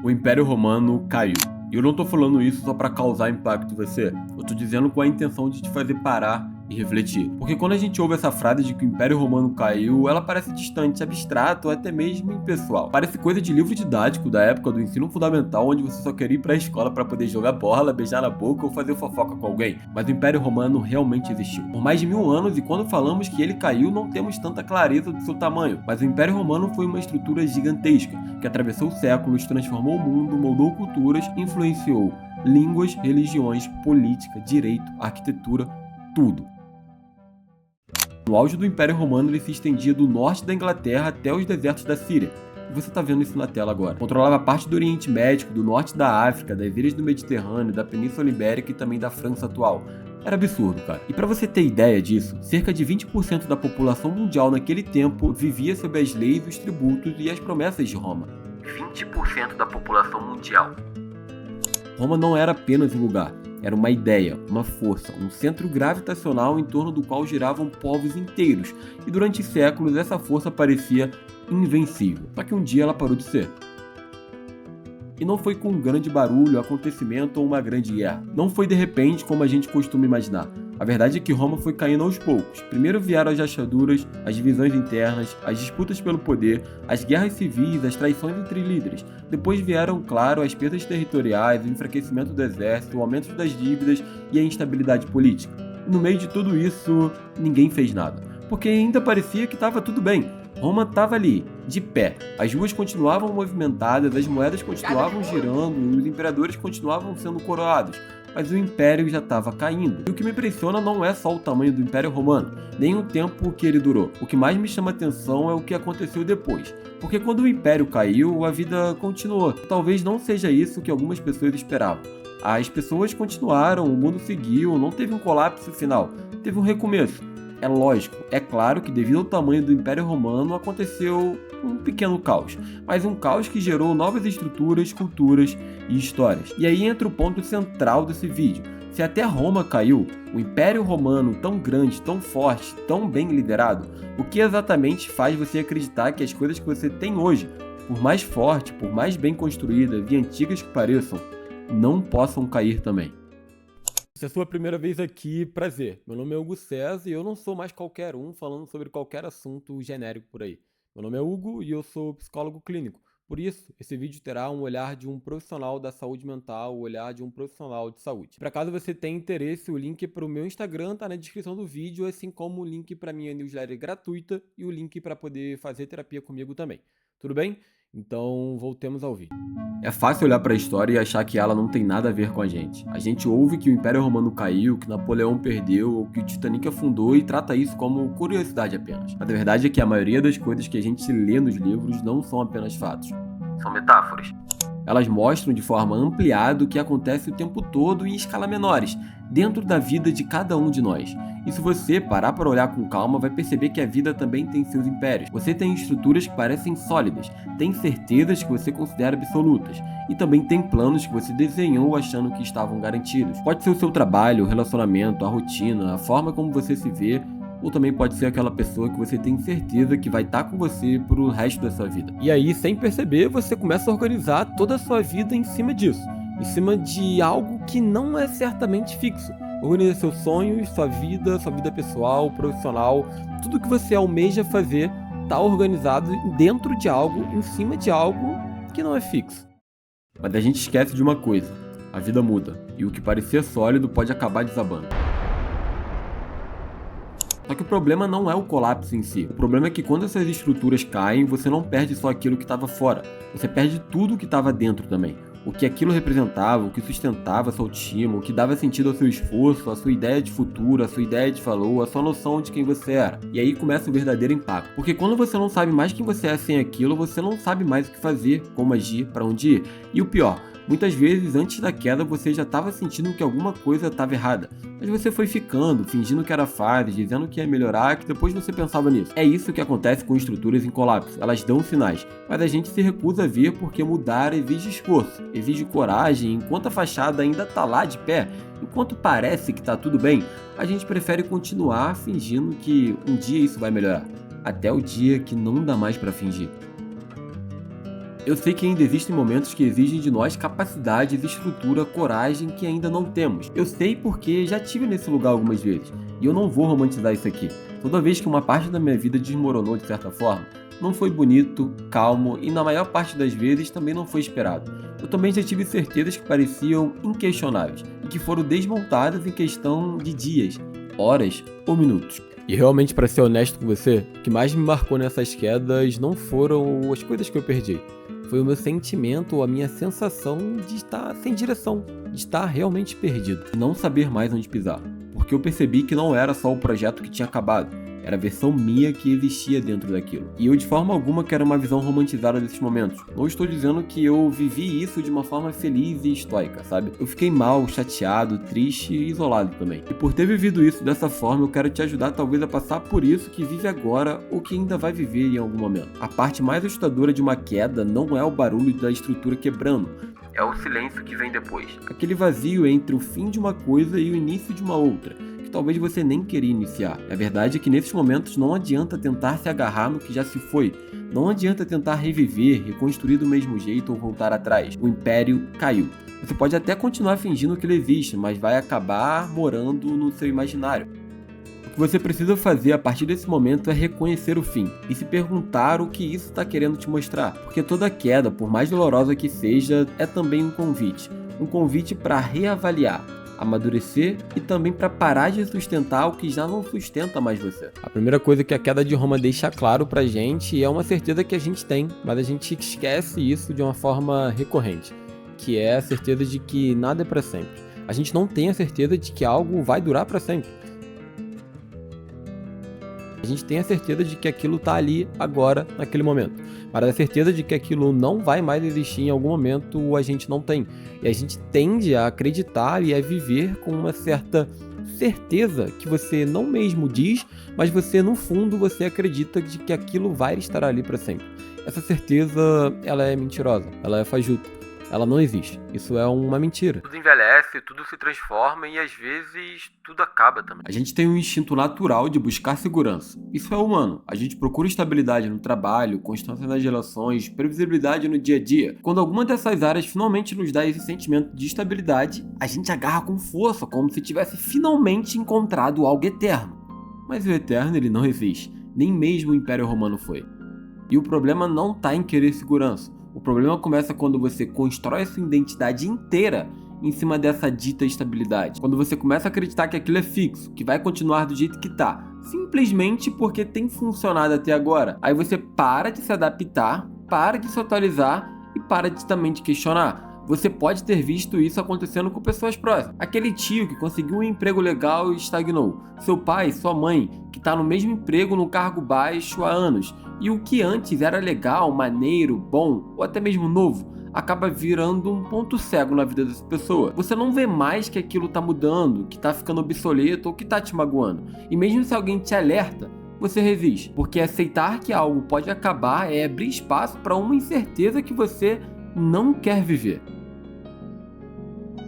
O Império Romano caiu. E eu não tô falando isso só pra causar impacto em você. Eu tô dizendo com a intenção de te fazer parar e refletir. Porque quando a gente ouve essa frase de que o Império Romano caiu, ela parece distante, abstrato ou até mesmo impessoal. Parece coisa de livro didático da época do ensino fundamental, onde você só queria ir pra escola pra poder jogar bola, beijar na boca ou fazer fofoca com alguém. Mas o Império Romano realmente existiu. Por mais de 1000 anos, e quando falamos que ele caiu, não temos tanta clareza do seu tamanho. Mas o Império Romano foi uma estrutura gigantesca, que atravessou séculos, transformou o mundo, moldou culturas, influenciou línguas, religiões, política, direito, arquitetura, tudo. No auge do Império Romano, ele se estendia do norte da Inglaterra até os desertos da Síria. E você está vendo isso na tela agora. Controlava parte do Oriente Médio, do norte da África, das ilhas do Mediterrâneo, da Península Ibérica e também da França atual. Era absurdo, cara. E para você ter ideia disso, cerca de 20% da população mundial naquele tempo vivia sob as leis, os tributos e as promessas de Roma. 20% da população mundial. Roma não era apenas um lugar. Era uma ideia, uma força, um centro gravitacional em torno do qual giravam povos inteiros, e durante séculos essa força parecia invencível, só que um dia ela parou de ser. E não foi com um grande barulho, acontecimento ou uma grande guerra. Não foi de repente como a gente costuma imaginar. A verdade é que Roma foi caindo aos poucos. Primeiro vieram as rachaduras, as divisões internas, as disputas pelo poder, as guerras civis, as traições entre líderes. Depois vieram, claro, as perdas territoriais, o enfraquecimento do exército, o aumento das dívidas e a instabilidade política. E no meio de tudo isso, ninguém fez nada. Porque ainda parecia que estava tudo bem. Roma estava ali, de pé. As ruas continuavam movimentadas, as moedas continuavam girando e os imperadores continuavam sendo coroados. Mas o Império já estava caindo. E o que me impressiona não é só o tamanho do Império Romano, nem o tempo que ele durou. O que mais me chama atenção é o que aconteceu depois. Porque quando o Império caiu, a vida continuou. Talvez não seja isso que algumas pessoas esperavam. As pessoas continuaram, o mundo seguiu, não teve um colapso final, teve um recomeço. É lógico, é claro que devido ao tamanho do Império Romano aconteceu um pequeno caos, mas um caos que gerou novas estruturas, culturas e histórias. E aí entra o ponto central desse vídeo. Se até Roma caiu, o Império Romano tão grande, tão forte, tão bem liderado, o que exatamente faz você acreditar que as coisas que você tem hoje, por mais forte, por mais bem construídas e antigas que pareçam, não possam cair também? Se é a sua primeira vez aqui, prazer. Meu nome é Hugo César e eu não sou mais qualquer um falando sobre qualquer assunto genérico por aí. Meu nome é Hugo e eu sou psicólogo clínico. Por isso, esse vídeo terá um olhar de um profissional da saúde mental, o olhar de um profissional de saúde. Para caso você tenha interesse, o link para o meu Instagram está na descrição do vídeo, assim como o link para minha newsletter gratuita e o link para poder fazer terapia comigo também. Tudo bem? Então, voltemos ao vídeo. É fácil olhar para a história e achar que ela não tem nada a ver com a gente. A gente ouve que o Império Romano caiu, que Napoleão perdeu ou que o Titanic afundou e trata isso como curiosidade apenas. Mas a verdade é que a maioria das coisas que a gente lê nos livros não são apenas fatos. São metáforas. Elas mostram de forma ampliada o que acontece o tempo todo em escala menores, dentro da vida de cada um de nós. E se você parar para olhar com calma, vai perceber que a vida também tem seus impérios. Você tem estruturas que parecem sólidas, tem certezas que você considera absolutas, e também tem planos que você desenhou achando que estavam garantidos. Pode ser o seu trabalho, o relacionamento, a rotina, a forma como você se vê, ou também pode ser aquela pessoa que você tem certeza que vai estar com você pro resto da sua vida. E aí, sem perceber, você começa a organizar toda a sua vida em cima disso, em cima de algo que não é certamente fixo. Organiza seus sonhos, sua vida pessoal, profissional, tudo que você almeja fazer está organizado dentro de algo, em cima de algo que não é fixo. Mas a gente esquece de uma coisa: a vida muda, e o que parecia sólido pode acabar desabando. Só que o problema não é o colapso em si. O problema é que quando essas estruturas caem, você não perde só aquilo que estava fora. Você perde tudo que estava dentro também. O que aquilo representava, o que sustentava a sua autoestima, o que dava sentido ao seu esforço, a sua ideia de futuro, a sua ideia de valor, a sua noção de quem você era. E aí começa o verdadeiro impacto. Porque quando você não sabe mais quem você é sem aquilo, você não sabe mais o que fazer, como agir, para onde ir. E o pior, muitas vezes antes da queda você já estava sentindo que alguma coisa estava errada. Mas você foi ficando, fingindo que era fase, dizendo que ia melhorar, que depois você pensava nisso. É isso que acontece com estruturas em colapso. Elas dão sinais, mas a gente se recusa a ver porque mudar exige esforço, exige coragem. Enquanto a fachada ainda tá lá de pé, enquanto parece que tá tudo bem, a gente prefere continuar fingindo que um dia isso vai melhorar. Até o dia que não dá mais para fingir. Eu sei que ainda existem momentos que exigem de nós capacidades, estrutura, coragem que ainda não temos. Eu sei porque já estive nesse lugar algumas vezes, e eu não vou romantizar isso aqui. Toda vez que uma parte da minha vida desmoronou de certa forma, não foi bonito, calmo e na maior parte das vezes também não foi esperado. Eu também já tive certezas que pareciam inquestionáveis e que foram desmontadas em questão de dias, horas ou minutos. E realmente, para ser honesto com você, o que mais me marcou nessas quedas não foram as coisas que eu perdi. Foi o meu sentimento ou a minha sensação de estar sem direção, de estar realmente perdido, e não saber mais onde pisar. Porque eu percebi que não era só o projeto que tinha acabado, era a versão minha que existia dentro daquilo. E eu de forma alguma quero uma visão romantizada desses momentos. Não estou dizendo que eu vivi isso de uma forma feliz e estoica, sabe? Eu fiquei mal, chateado, triste e isolado também. E por ter vivido isso dessa forma, eu quero te ajudar talvez a passar por isso que vive agora ou que ainda vai viver em algum momento. A parte mais assustadora de uma queda não é o barulho da estrutura quebrando, é o silêncio que vem depois. Aquele vazio entre o fim de uma coisa e o início de uma outra, que talvez você nem queria iniciar. A verdade é que nesses momentos não adianta tentar se agarrar no que já se foi. Não adianta tentar reviver, reconstruir do mesmo jeito ou voltar atrás. O império caiu. Você pode até continuar fingindo que ele existe, mas vai acabar morando no seu imaginário. O que você precisa fazer a partir desse momento é reconhecer o fim e se perguntar o que isso está querendo te mostrar. Porque toda queda, por mais dolorosa que seja, é também um convite para reavaliar, amadurecer e também para parar de sustentar o que já não sustenta mais você. A primeira coisa que a queda de Roma deixa claro pra gente é uma certeza que a gente tem, mas a gente esquece isso de uma forma recorrente, que é a certeza de que nada é para sempre. A gente não tem a certeza de que algo vai durar para sempre. A gente tem a certeza de que aquilo tá ali agora, naquele momento. Mas a certeza de que aquilo não vai mais existir em algum momento a gente não tem. E a gente tende a acreditar e a viver com uma certa certeza que você não mesmo diz, mas você no fundo você acredita de que aquilo vai estar ali para sempre. Essa certeza, ela é mentirosa, ela é fajuta. Ela não existe. Isso é uma mentira. Tudo envelhece, tudo se transforma e às vezes tudo acaba também. A gente tem um instinto natural de buscar segurança. Isso é humano. A gente procura estabilidade no trabalho, constância nas relações, previsibilidade no dia a dia. Quando alguma dessas áreas finalmente nos dá esse sentimento de estabilidade, a gente agarra com força, como se tivesse finalmente encontrado algo eterno. Mas o eterno, ele não existe. Nem mesmo o Império Romano foi. E o problema não está em querer segurança. O problema começa quando você constrói a sua identidade inteira em cima dessa dita estabilidade. Quando você começa a acreditar que aquilo é fixo, que vai continuar do jeito que tá, simplesmente porque tem funcionado até agora. Aí você para de se adaptar, para de se atualizar e para de também de questionar. Você pode ter visto isso acontecendo com pessoas próximas. Aquele tio que conseguiu um emprego legal e estagnou. Seu pai, sua mãe, que está no mesmo emprego no cargo baixo há anos. E o que antes era legal, maneiro, bom ou até mesmo novo, acaba virando um ponto cego na vida dessa pessoa. Você não vê mais que aquilo tá mudando, que tá ficando obsoleto ou que tá te magoando. E mesmo se alguém te alerta, você resiste. Porque aceitar que algo pode acabar é abrir espaço para uma incerteza que você não quer viver.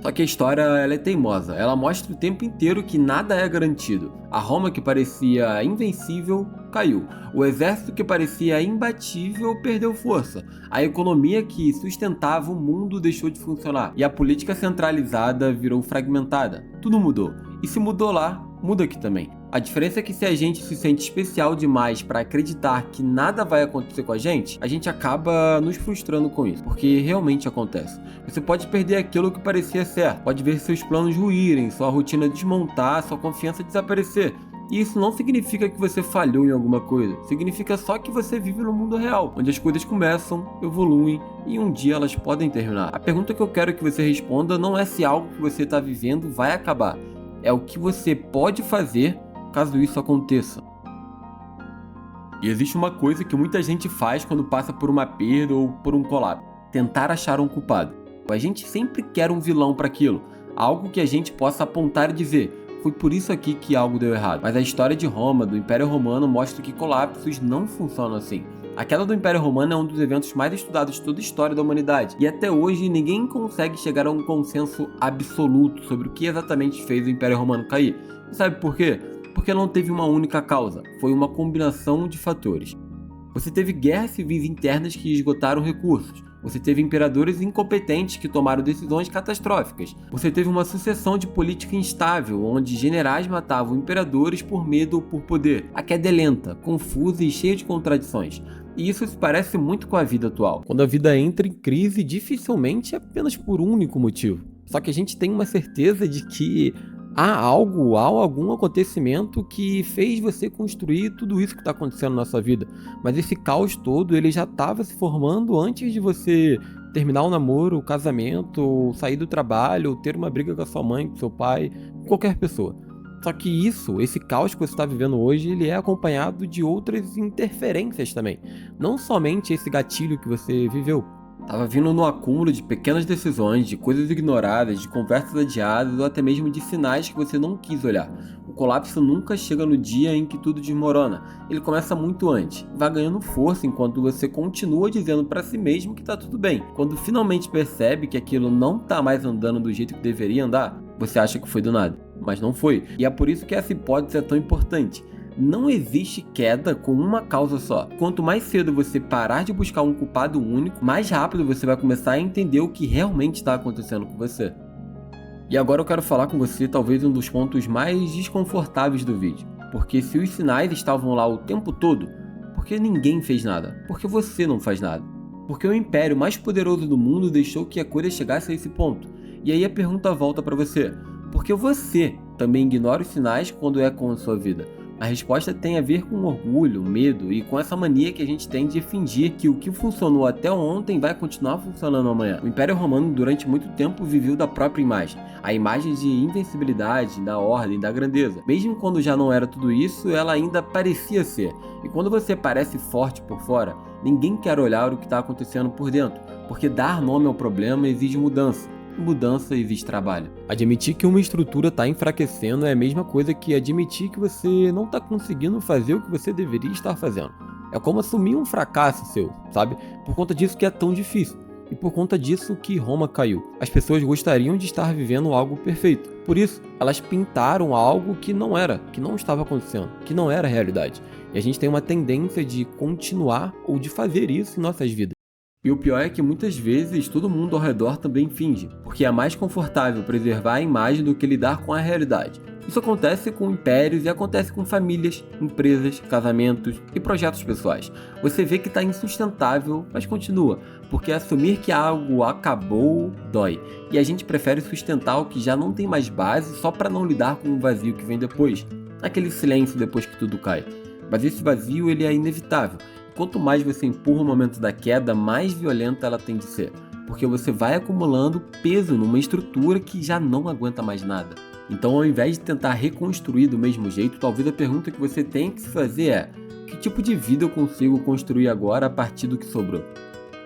Só que a história ela é teimosa, ela mostra o tempo inteiro que nada é garantido. A Roma que parecia invencível caiu, o exército que parecia imbatível perdeu força, a economia que sustentava o mundo deixou de funcionar e a política centralizada virou fragmentada. Tudo mudou, e se mudou lá, muda aqui também. A diferença é que se a gente se sente especial demais para acreditar que nada vai acontecer com a gente acaba nos frustrando com isso, porque realmente acontece. Você pode perder aquilo que parecia certo, pode ver seus planos ruírem, sua rotina desmontar, sua confiança desaparecer. E isso não significa que você falhou em alguma coisa, significa só que você vive no mundo real, onde as coisas começam, evoluem e um dia elas podem terminar. A pergunta que eu quero que você responda não é se algo que você está vivendo vai acabar, é o que você pode fazer caso isso aconteça. E existe uma coisa que muita gente faz quando passa por uma perda ou por um colapso: tentar achar um culpado. A gente sempre quer um vilão para aquilo, algo que a gente possa apontar e dizer: foi por isso aqui que algo deu errado. Mas a história de Roma, do Império Romano, mostra que colapsos não funcionam assim. A queda do Império Romano é um dos eventos mais estudados de toda a história da humanidade, e até hoje ninguém consegue chegar a um consenso absoluto sobre o que exatamente fez o Império Romano cair. E sabe por quê? Porque não teve uma única causa, foi uma combinação de fatores. Você teve guerras civis internas que esgotaram recursos. Você teve imperadores incompetentes que tomaram decisões catastróficas. Você teve uma sucessão de política instável, onde generais matavam imperadores por medo ou por poder. A queda é lenta, confusa e cheia de contradições. E isso se parece muito com a vida atual. Quando a vida entra em crise, dificilmente é apenas por um único motivo. Só que a gente tem uma certeza de que há algum acontecimento que fez você construir tudo isso que está acontecendo na sua vida. Mas esse caos todo, ele já estava se formando antes de você terminar o namoro, o casamento, sair do trabalho, ter uma briga com a sua mãe, com seu pai, com qualquer pessoa. Só que esse caos que você está vivendo hoje, ele é acompanhado de outras interferências também. Não somente esse gatilho que você viveu. Tava vindo no acúmulo de pequenas decisões, de coisas ignoradas, de conversas adiadas ou até mesmo de sinais que você não quis olhar. O colapso nunca chega no dia em que tudo desmorona. Ele começa muito antes. Vai ganhando força enquanto você continua dizendo para si mesmo que tá tudo bem. Quando finalmente percebe que aquilo não tá mais andando do jeito que deveria andar, você acha que foi do nada. Mas não foi. E é por isso que essa hipótese é tão importante. Não existe queda com uma causa só. Quanto mais cedo você parar de buscar um culpado único, mais rápido você vai começar a entender o que realmente está acontecendo com você. E agora eu quero falar com você talvez um dos pontos mais desconfortáveis do vídeo. Porque se os sinais estavam lá o tempo todo, por que ninguém fez nada? Por que você não faz nada? Porque o império mais poderoso do mundo deixou que a coisa chegasse a esse ponto. E aí a pergunta volta para você. Por que você também ignora os sinais quando é com a sua vida? A resposta tem a ver com orgulho, medo e com essa mania que a gente tem de fingir que o que funcionou até ontem vai continuar funcionando amanhã. O Império Romano durante muito tempo viveu da própria imagem, a imagem de invencibilidade, da ordem, da grandeza. Mesmo quando já não era tudo isso, ela ainda parecia ser. E quando você parece forte por fora, ninguém quer olhar o que está acontecendo por dentro, porque dar nome ao problema exige mudança. Mudança exige trabalho. Admitir que uma estrutura está enfraquecendo é a mesma coisa que admitir que você não está conseguindo fazer o que você deveria estar fazendo. É como assumir um fracasso seu, sabe? Por conta disso que é tão difícil. E por conta disso que Roma caiu. As pessoas gostariam de estar vivendo algo perfeito. Por isso, elas pintaram algo que não era, que não estava acontecendo, que não era realidade. E a gente tem uma tendência de continuar ou de fazer isso em nossas vidas. E o pior é que muitas vezes todo mundo ao redor também finge, porque é mais confortável preservar a imagem do que lidar com a realidade. Isso acontece com impérios e acontece com famílias, empresas, casamentos e projetos pessoais. Você vê que está insustentável, mas continua, porque assumir que algo acabou dói. E a gente prefere sustentar o que já não tem mais base só para não lidar com o vazio que vem depois. Aquele silêncio depois que tudo cai. Mas esse vazio ele é inevitável. Quanto mais você empurra o momento da queda, mais violenta ela tem de ser, porque você vai acumulando peso numa estrutura que já não aguenta mais nada. Então, ao invés de tentar reconstruir do mesmo jeito, talvez a pergunta que você tem que se fazer é: que tipo de vida eu consigo construir agora a partir do que sobrou?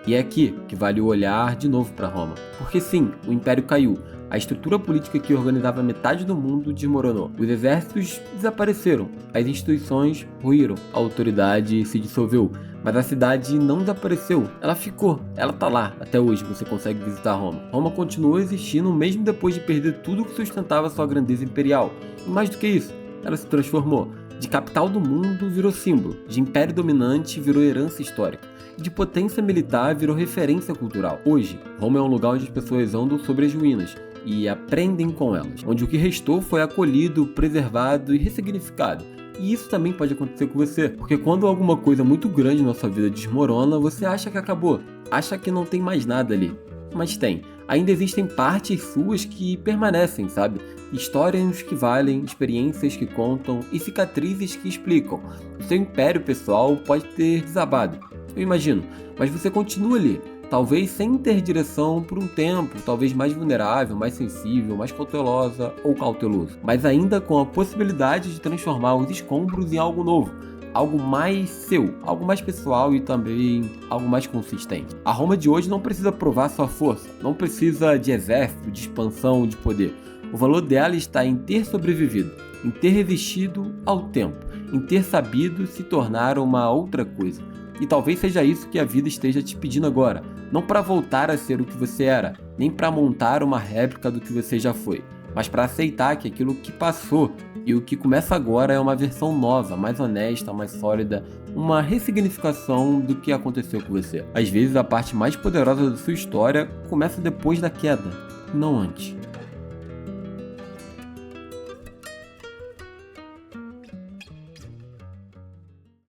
E é aqui que vale o olhar de novo para Roma. Porque sim, o império caiu. A estrutura política que organizava metade do mundo desmoronou. Os exércitos desapareceram. As instituições ruíram. A autoridade se dissolveu. Mas a cidade não desapareceu. Ela ficou. Ela tá lá. Até hoje você consegue visitar Roma. Roma continuou existindo mesmo depois de perder tudo que sustentava sua grandeza imperial. E mais do que isso, ela se transformou. De capital do mundo virou símbolo. De império dominante virou herança histórica. De potência militar virou referência cultural. Hoje, Roma é um lugar onde as pessoas andam sobre as ruínas e aprendem com elas, onde o que restou foi acolhido, preservado e ressignificado. E isso também pode acontecer com você, porque quando alguma coisa muito grande na sua vida desmorona, você acha que acabou, acha que não tem mais nada ali. Mas tem. Ainda existem partes suas que permanecem, sabe? Histórias que valem, experiências que contam e cicatrizes que explicam. O seu império pessoal pode ter desabado, eu imagino, mas você continua ali. Talvez sem ter direção por um tempo, talvez mais vulnerável, mais sensível, mais cautelosa ou cauteloso, mas ainda com a possibilidade de transformar os escombros em algo novo, algo mais seu, algo mais pessoal e também algo mais consistente. A Roma de hoje não precisa provar sua força, não precisa de exército, de expansão, de poder. O valor dela está em ter sobrevivido, em ter resistido ao tempo, em ter sabido se tornar uma outra coisa. E talvez seja isso que a vida esteja te pedindo agora, não para voltar a ser o que você era, nem para montar uma réplica do que você já foi, mas para aceitar que aquilo que passou E o que começa agora é uma versão nova, mais honesta, mais sólida, uma ressignificação do que aconteceu com você. Às vezes a parte mais poderosa da sua história começa depois da queda, não antes.